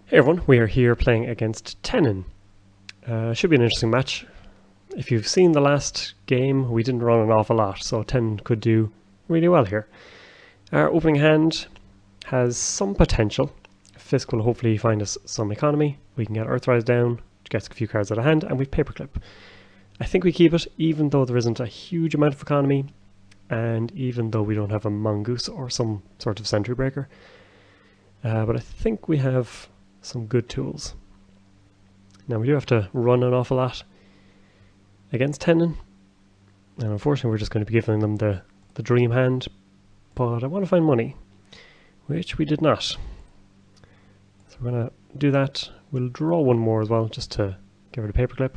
Hey everyone, we are here playing against Tenin. Should be an interesting match. If you've seen the last game, we didn't run an awful lot, so Tenin could do really well here. Our opening hand has some potential. Fisk will hopefully find us some economy. We can get Earthrise down, which gets a few cards out of hand, and we've Paperclip. I think we keep it, even though there isn't a huge amount of economy, and even though we don't have a Mongoose or some sort of Sentry Breaker. But I think we have some good tools. Now we do have to run an awful lot against Tenin, and unfortunately we're just going to be giving them the dream hand, but I want to find money, which we did not. So we're going to do that. We'll draw one more as well, just to get rid of Paperclip,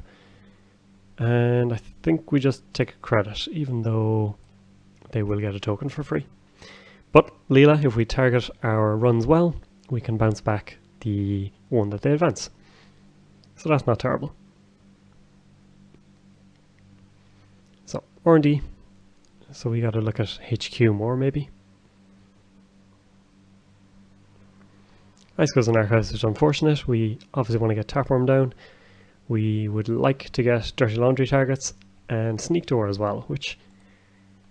and I think we just take a credit, even though they will get a token for free. But Leela, if we target our runs well, we can bounce back the one that they advance. So that's not terrible. So R&D. So we got to look at HQ more maybe. Icicles and Archives is unfortunate. We obviously want to get Tapeworm down. We would like to get Dirty Laundry targets and Sneak Door as well, which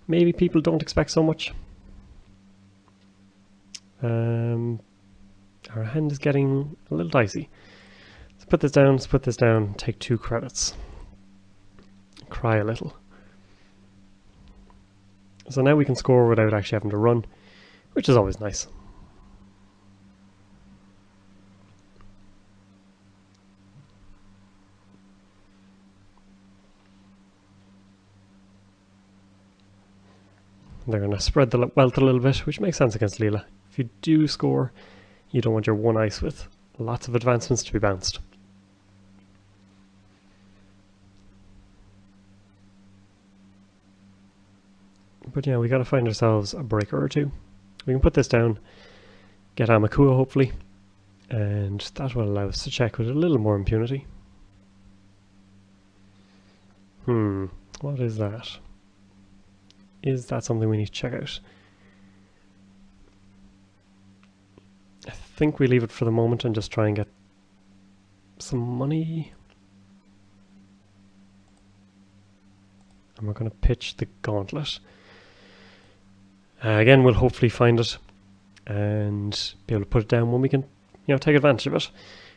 maybe people don't expect so much. Our hand is getting a little dicey. Let's put this down, take 2 credits. Cry a little. So now we can score without actually having to run, which is always nice. They're going to spread the wealth a little bit, which makes sense against Leela. If you do score, you don't want your one ice with lots of advancements to be bounced. But yeah, we got to find ourselves a breaker or two. We can put this down, get Amakua hopefully, and that will allow us to check with a little more impunity. What is that? Is that something we need to check out? I think we leave it for the moment and just try and get some money. And we're going to pitch the gauntlet. Again, we'll hopefully find it and be able to put it down when we can, take advantage of it.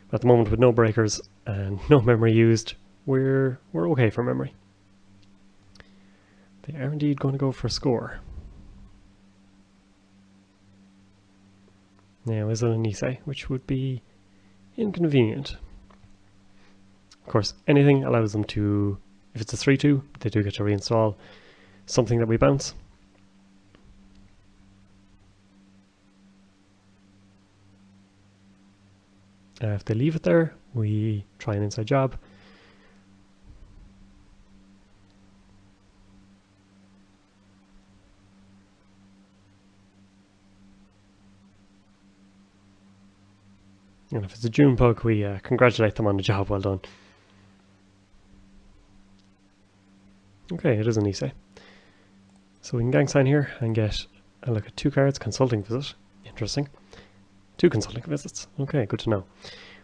But at the moment, with no breakers and no memory used, we're okay for memory. They are indeed going to go for a score. Now, is it an Issei, which would be inconvenient. Of course, anything allows them to, if it's a 3-2, they do get to reinstall something that we bounce. If they leave it there, we try an inside job. And if it's a June bug, we congratulate them on the job well done. Okay, it is an Issei. So we can gang sign here and get a look at 2 cards. Consulting visit. Interesting. 2 consulting visits. Okay, good to know.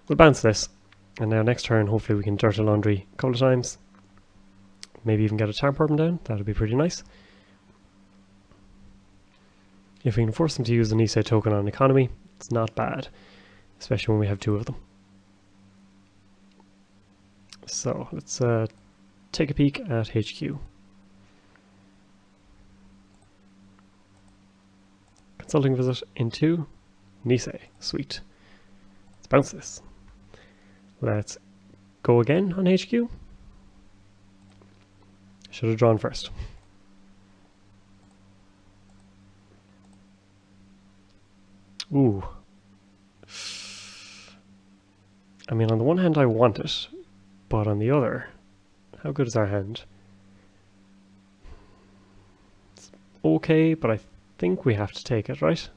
We'll bounce this. And now next turn, hopefully we can Dirty Laundry a couple of times. Maybe even get a Tapeworm down. That would be pretty nice. If we can force them to use an Issei token on economy, it's not bad. Especially when we have 2 of them. So let's take a peek at HQ. Consulting visit into Issei. Sweet. Let's bounce this. Let's go again on HQ. Should have drawn first. Ooh. I mean, on the one hand I want it, but on the other, how good is our hand? It's okay, but I think we have to take it, right?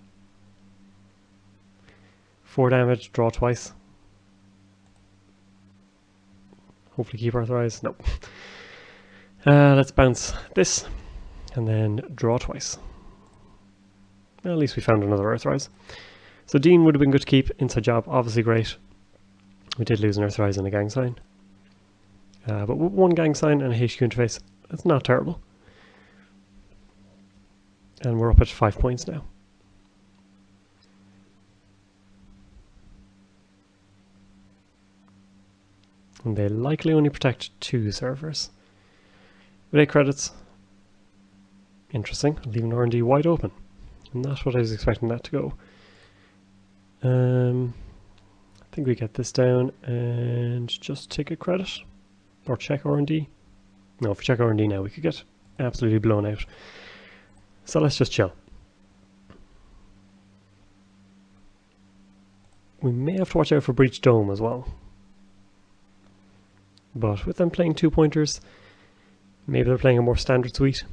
4 damage, draw twice. Hopefully keep Earthrise. No. Let's bounce this, and then draw twice. Well, at least we found another Earthrise. So Dean would have been good to keep. Inside job, obviously great. We did lose an Earthrise and a gang sign. But with one gang sign and a HQ interface, that's not terrible. And we're up at 5 points now. And they likely only protect 2 servers. With 8 credits. Interesting, leaving R&D wide open. Not what I was expecting that to go. I think we get this down and just take a credit. Or check R&D. No, if we check R&D now we could get absolutely blown out. So let's just chill. We may have to watch out for Breach Dome as well. But with them playing 2 pointers, maybe they're playing a more standard suite.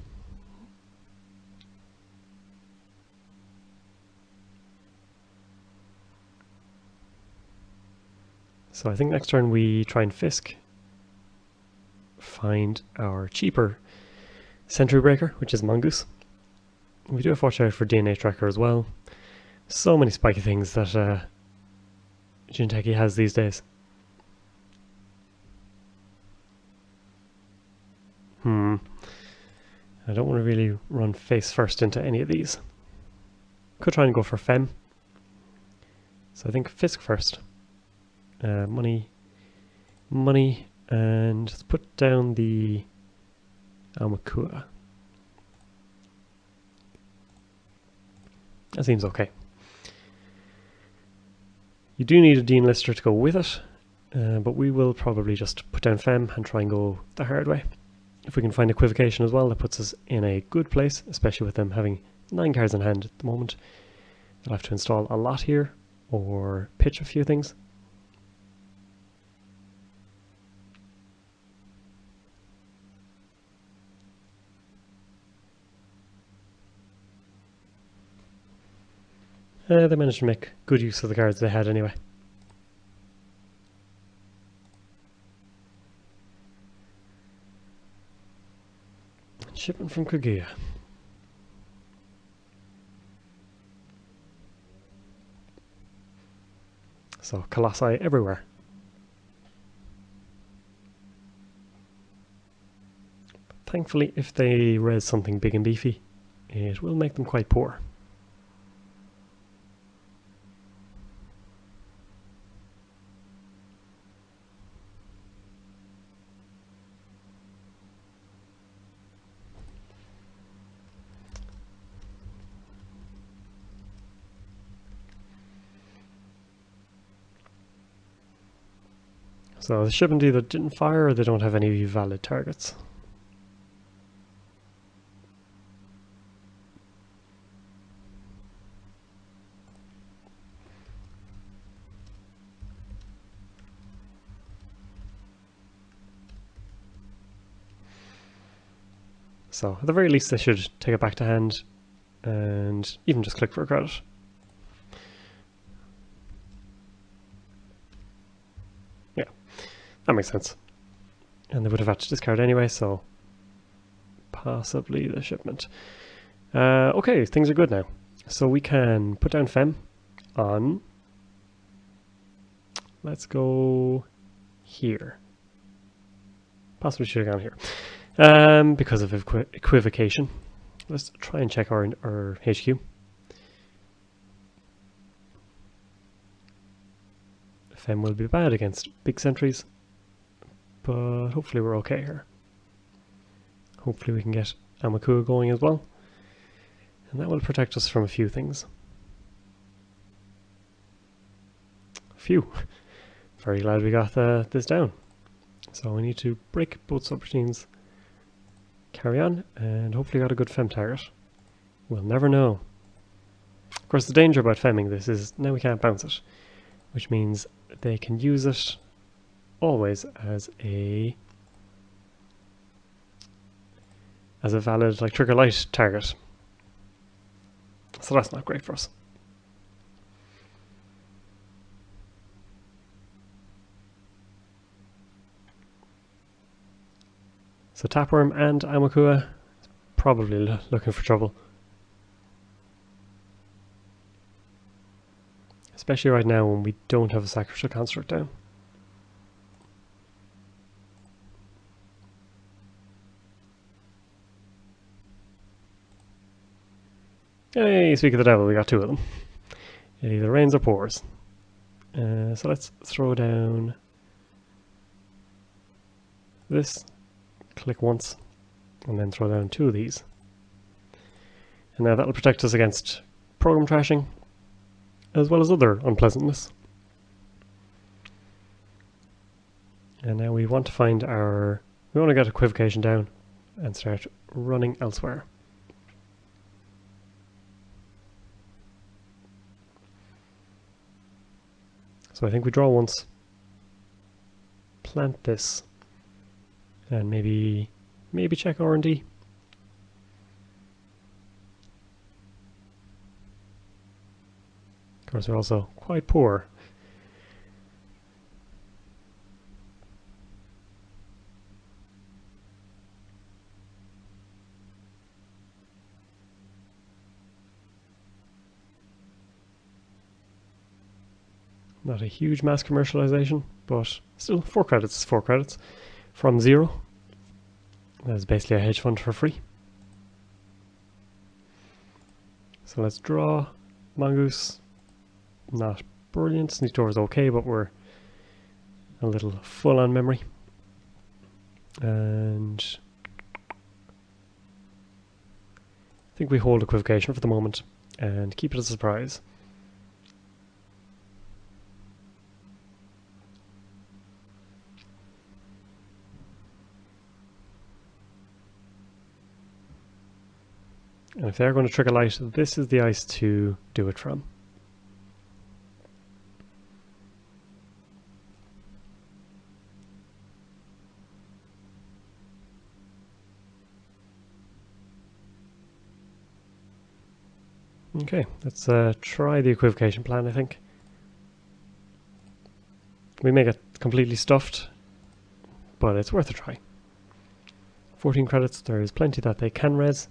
So I think next turn we try and Fisk. Find our cheaper Sentry Breaker, which is Mongoose. We do have to watch out for DNA Tracker as well. So many spiky things that Jinteki has these days. I don't want to really run face first into any of these. Could try and go for Fem. So I think Fisk first. Money, and let's put down the Amakua. That seems okay. You do need a Dean Lister to go with it, but we will probably just put down Fem and try and go the hard way. If we can find Equivocation as well, that puts us in a good place, especially with them having 9 cards in hand at the moment. They'll have to install a lot here, or pitch a few things. They managed to make good use of the cards they had anyway. Shipment from Kaguya. So, Colossi everywhere. But thankfully, if they res something big and beefy, it will make them quite poor. So the shipment either didn't fire or they don't have any valid targets. So at the very least they should take it back to hand and even just click for a credit. That makes sense. And they would have had to discard anyway, so possibly the shipment. Okay, things are good now. So we can put down Fem on... Let's go here. Possibly should have gone here. Because of Equivocation. Let's try and check our HQ. Fem will be bad against big sentries. But hopefully we're okay here. Hopefully we can get Amakua going as well. And that will protect us from a few things. Phew. Very glad we got this down. So we need to break both subroutines. Carry on, and hopefully got a good Fem target. We'll never know. Of course the danger about Femming this is now we can't bounce it. Which means they can use it always as a valid like trigger light target. So that's not great for us. So Tapworm and Amakua probably looking for trouble. Especially right now when we don't have a Sacrificial Construct down. Hey, speak of the devil, we got 2 of them. It either rains or pours. So let's throw down this, click once, and then throw down 2 of these. And now that'll protect us against program trashing, as well as other unpleasantness. And now we want to find we want to get equivocation down and start running elsewhere. So I think we draw once, plant this, and maybe check R&D. Of course, we're also quite poor. Not a huge mass commercialization, but still 4 credits is 4 credits from 0. That's basically a hedge fund for free. So let's draw Mongoose. Not brilliant. Sneak Door is okay, but we're a little full on memory. And I think we hold equivocation for the moment and keep it as a surprise. And if they're going to trick a light, this is the ice to do it from. Okay, let's try the equivocation plan, I think. We may get completely stuffed, but it's worth a try. 14 credits, there is plenty that they can res.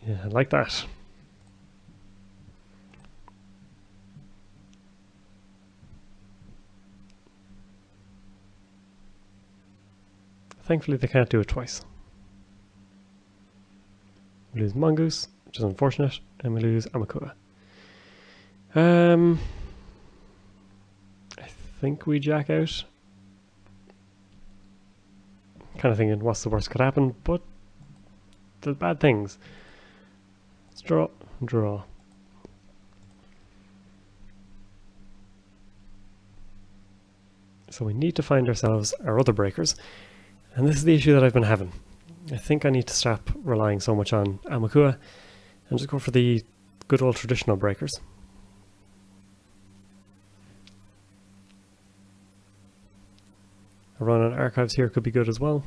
Yeah, like that. Thankfully they can't do it twice. We lose Mongoose, which is unfortunate, and we lose Amakura. I think we jack out. Kind of thinking what's the worst could happen, but there's bad things. Let's draw. So we need to find ourselves our other breakers, and this is the issue that I've been having. I think I need to stop relying so much on Amakua and just go for the good old traditional breakers. A run on archives here could be good as well.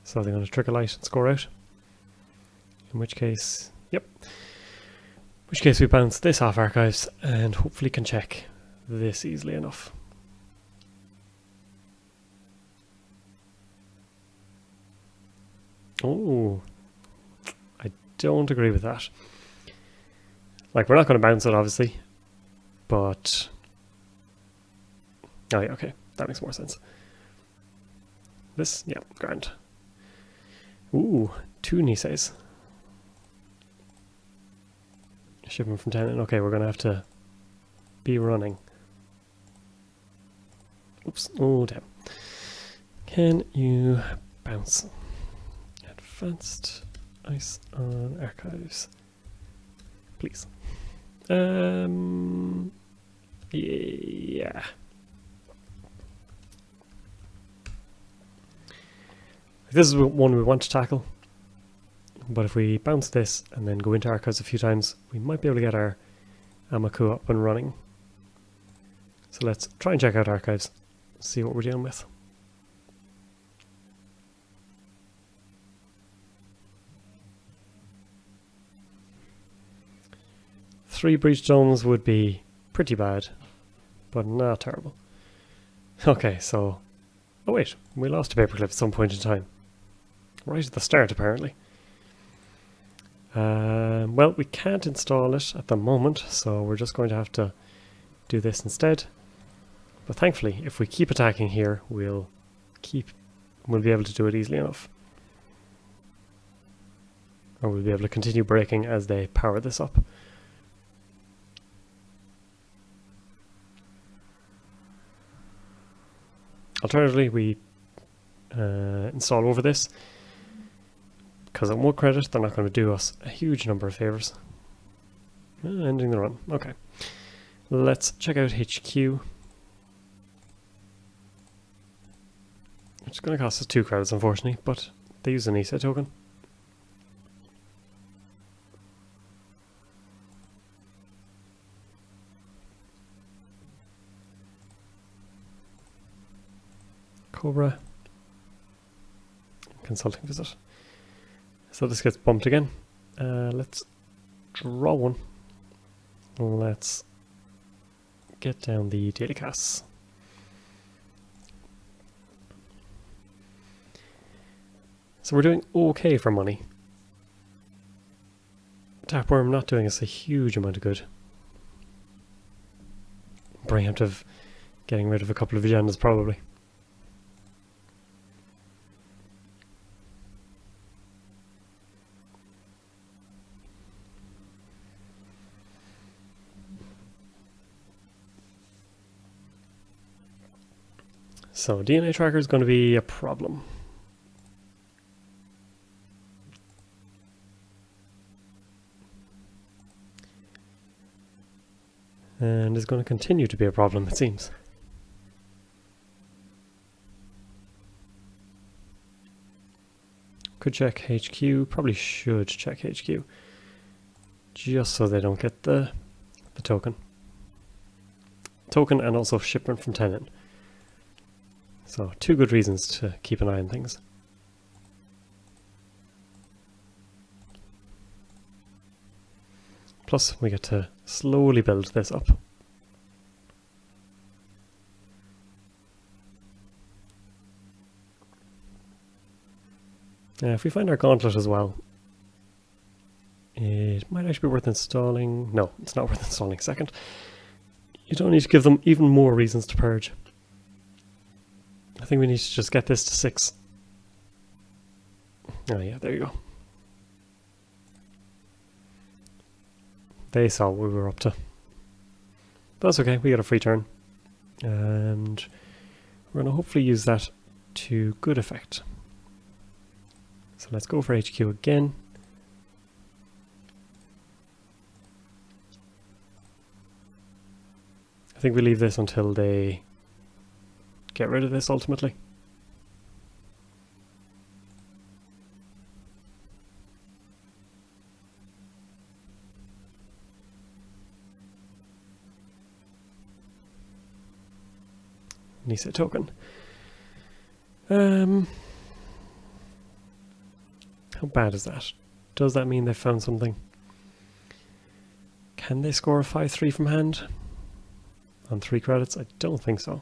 So they're going to trick a light and score out. In which case, yep. In which case we bounce this off archives and hopefully can check this easily enough. Oh, I don't agree with that. Like, we're not going to bounce it, obviously, but... Oh yeah, okay, that makes more sense. This, yeah, grand. Ooh, 2 Niseis. Shipment from Tenin. Okay, we're going to have to be running. Oops, oh damn. Can you bounce? Advanced ice on archives. Please. Yeah. This is one we want to tackle, but if we bounce this and then go into archives a few times, we might be able to get our Amaku up and running. So let's try and check out archives, see what we're dealing with. Three breach domes would be pretty bad, but not terrible. Okay, so... Oh wait, we lost a paperclip at some point in time. Right at the start, apparently. Well, we can't install it at the moment, so we're just going to have to do this instead. But thankfully, if we keep attacking here, we'll be able to do it easily enough. Or we'll be able to continue breaking as they power this up. Alternatively, we install over this, because at 1 credit they're not going to do us a huge number of favours. Ending the run. Okay. Let's check out HQ. It's going to cost us 2 credits, unfortunately, but they use an ESA token. Cobra. Consulting visit. So this gets bumped again. Let's draw one. Let's get down the daily casts. So we're doing okay for money. Tapworm not doing us a huge amount of good. Preemptive getting rid of a couple of agendas probably. So DNA tracker is going to be a problem. And is going to continue to be a problem, it seems. Could check HQ, probably should check HQ. Just so they don't get the token. Token and also shipment from Tenin. So 2 good reasons to keep an eye on things. Plus we get to slowly build this up. If we find our gauntlet as well, it might actually be worth installing. No, it's not worth installing. Second, you don't need to give them even more reasons to purge. I think we need to just get this to 6. Oh yeah, there you go. They saw what we were up to. But that's okay, we get a free turn. And we're going to hopefully use that to good effect. So let's go for HQ again. I think we leave this until they get rid of this ultimately. Nisa token. How bad is that? Does that mean they found something? Can they score a 5-3 from hand? On 3 credits? I don't think so.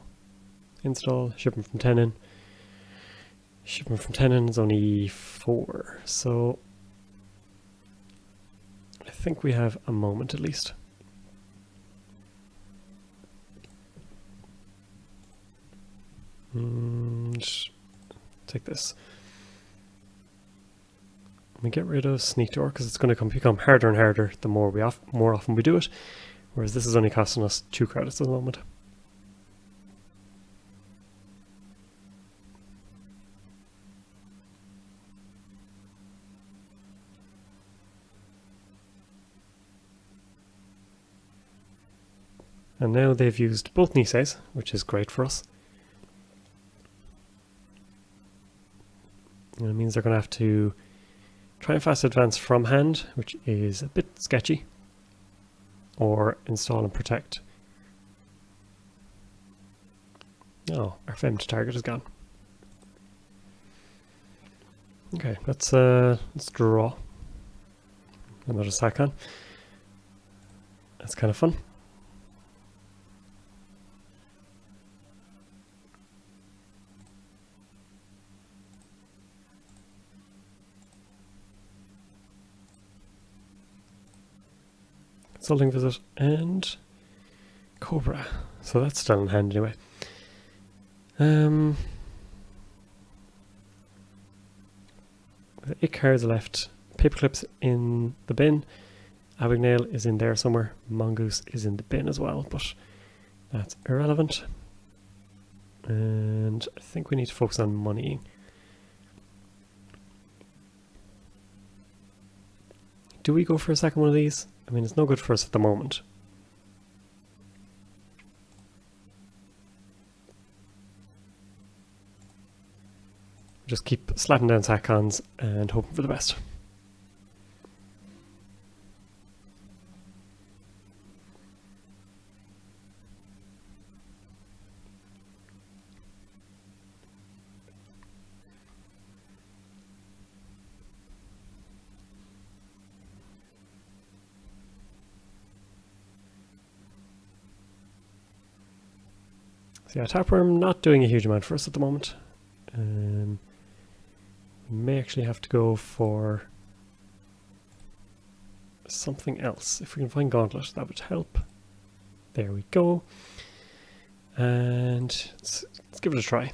Install, shipment from Tenin. Shipment from Tenin is only 4, so I think we have a moment at least. Take this. We get rid of Sneak Door because it's going to become harder and harder the more often we do it, whereas this is only costing us 2 credits at the moment. And now they've used both Niseis, which is great for us. And it means they're going to have to try and fast advance from hand, which is a bit sketchy, or install and protect. Oh, our femmed target is gone. Okay, let's draw another Sakan. That's kind of fun. Consulting visit and Cobra. So that's still in hand anyway. 8 cards left. Paperclips in the bin. Abigail is in there somewhere. Mongoose is in the bin as well, but that's irrelevant. And I think we need to focus on money. Do we go for a second one of these? I mean, it's no good for us at the moment. Just keep slapping down sack-ons and hoping for the best. So yeah, Tapeworm not doing a huge amount for us at the moment. We may actually have to go for something else. If we can find Gauntlet, that would help. There we go. And let's give it a try.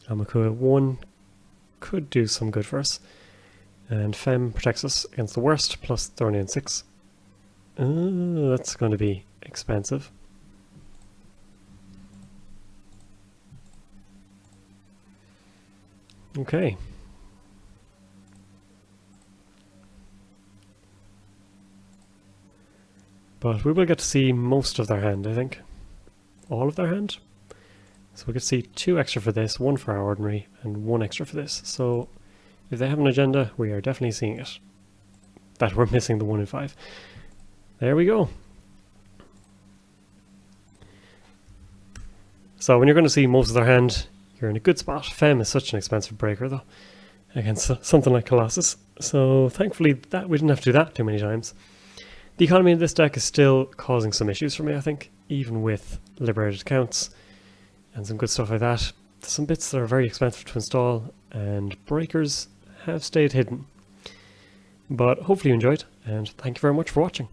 Amakua 1 could do some good for us. And Fem protects us against the worst, plus Thornian 6. That's going to be expensive. Okay. But we will get to see most of their hand, I think. All of their hand. So we could see 2 extra for this, 1 for our ordinary, and 1 extra for this. So if they have an agenda, we are definitely seeing it. That we're missing the 1 in 5. There we go. So when you're going to see most of their hand, you're in a good spot. Fem is such an expensive breaker though, against something like Colossus. So thankfully that we didn't have to do that too many times. The economy in this deck is still causing some issues for me, I think, even with liberated accounts and some good stuff like that. There's some bits that are very expensive to install, and breakers have stayed hidden. But hopefully you enjoyed, and thank you very much for watching.